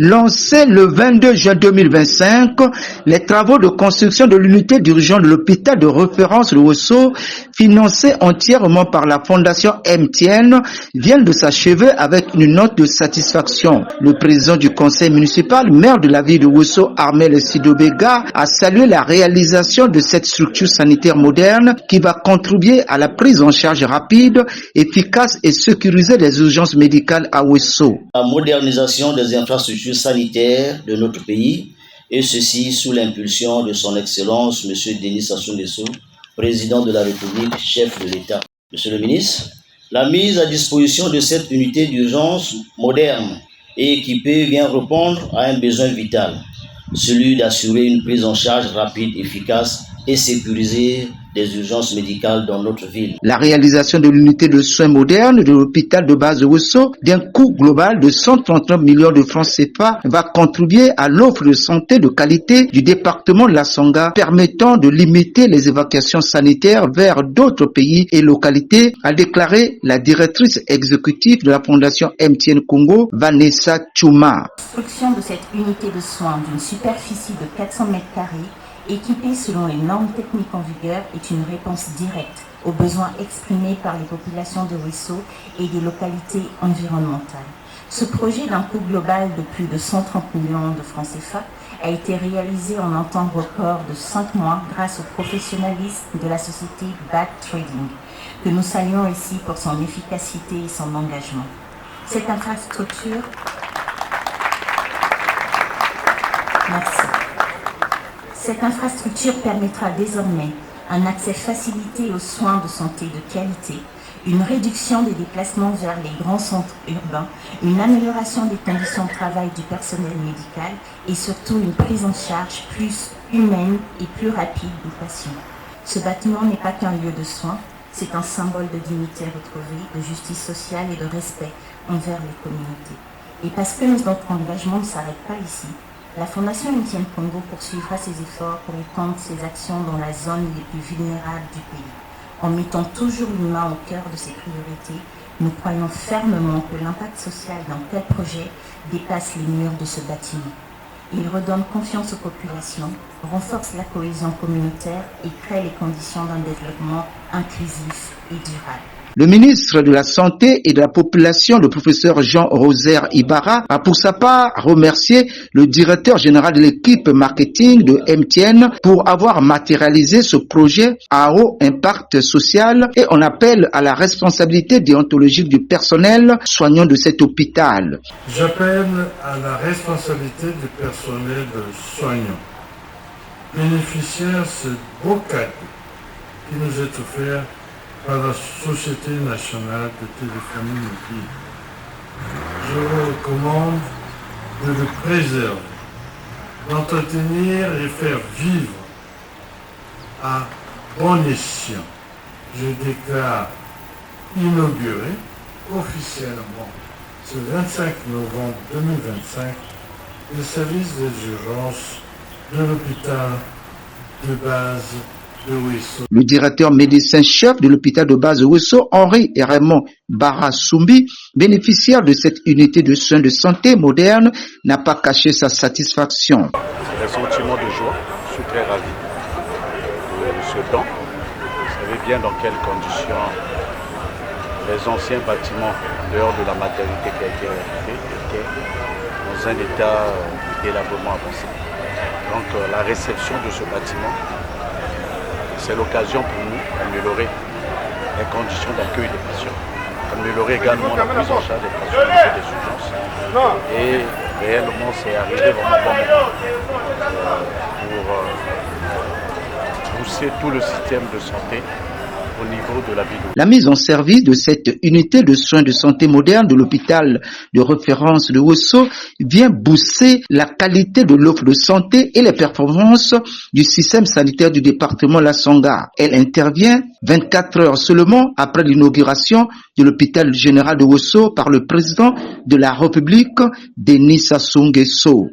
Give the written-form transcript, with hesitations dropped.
Lancé le 22 juin 2025, les travaux de construction de l'unité d'urgence de l'hôpital de référence de Ouesso, financés entièrement par la fondation MTN, viennent de s'achever avec une note de satisfaction. Le président du conseil municipal, maire de la ville de Ouesso, Armel Sidobega, a salué la réalisation de cette structure sanitaire moderne qui va contribuer à la prise en charge rapide, efficace et sécurisée des urgences médicales à Ouesso. La modernisation des infrastructures sanitaires de notre pays, et ceci sous l'impulsion de son Excellence M. Denis Sassou Nguesso, président de la République, chef de l'État. Monsieur le ministre, la mise à disposition de cette unité d'urgence moderne et équipée vient répondre à un besoin vital, celui d'assurer une prise en charge rapide, efficace et sécurisée des urgences médicales dans notre ville. La réalisation de l'unité de soins moderne de l'hôpital de base de Ouesso, d'un coût global de 139 millions de francs CFA, va contribuer à l'offre de santé de qualité du département de la Sangha, permettant de limiter les évacuations sanitaires vers d'autres pays et localités, a déclaré la directrice exécutive de la fondation MTN Congo, Vanessa Chouma. La construction de cette unité de soins d'une superficie de 400 m², équipée selon les normes techniques en vigueur, est une réponse directe aux besoins exprimés par les populations de Ouesso et des localités environnementales. Ce projet d'un coût global de plus de 130 millions de francs CFA a été réalisé en un temps record de 5 mois grâce au professionnalisme de la société Back Trading, que nous saluons ici pour son efficacité et son engagement. Cette infrastructure... Merci. Cette infrastructure permettra désormais un accès facilité aux soins de santé de qualité, une réduction des déplacements vers les grands centres urbains, une amélioration des conditions de travail du personnel médical et surtout une prise en charge plus humaine et plus rapide des patients. Ce bâtiment n'est pas qu'un lieu de soins, c'est un symbole de dignité retrouvée, de justice sociale et de respect envers les communautés. Et parce que notre engagement ne s'arrête pas ici, la Fondation MTN Congo poursuivra ses efforts pour étendre ses actions dans la zone les plus vulnérables du pays. En mettant toujours l'humain au cœur de ses priorités, nous croyons fermement que l'impact social d'un tel projet dépasse les murs de ce bâtiment. Il redonne confiance aux populations, renforce la cohésion communautaire et crée les conditions d'un développement inclusif et durable. Le ministre de la Santé et de la Population, le professeur Jean-Rosaire Ibarra, a pour sa part remercié le directeur général de l'équipe marketing de MTN pour avoir matérialisé ce projet à haut impact social et on appelle à la responsabilité déontologique du personnel soignant de cet hôpital. J'appelle à la responsabilité du personnel soignant, bénéficiaire de ce beau cadeau qui nous est offert par la Société nationale de téléphonie mobile. Je vous recommande de le préserver, d'entretenir et faire vivre à bon escient. Je déclare inaugurer officiellement ce 25 novembre 2025 le service des urgences de l'hôpital de base de Ouesso. Le directeur médecin-chef de l'hôpital de base de Ouesso, Henri et Raymond Barassoumbi, bénéficiaire de cette unité de soins de santé moderne, n'a pas caché sa satisfaction. C'est un sentiment de joie, je suis très ravi de ce don. Vous savez bien dans quelles conditions les anciens bâtiments dehors de la maternité qui a été réhabilitée étaient dans un état de délabrement avancé. Donc la réception de ce bâtiment, c'est l'occasion pour nous d'améliorer les conditions d'accueil des patients, améliorer également la prise en charge des patients des urgences. Et réellement, c'est arrivé vraiment bon pour pousser tout le système de santé au niveau de la ville. La mise en service de cette unité de soins de santé moderne de l'hôpital de référence de Ouesso vient booster la qualité de l'offre de santé et les performances du système sanitaire du département La Sangha. Elle intervient 24 heures seulement après l'inauguration de l'hôpital général de Ouesso par le président de la République, Denis Sassou Nguesso.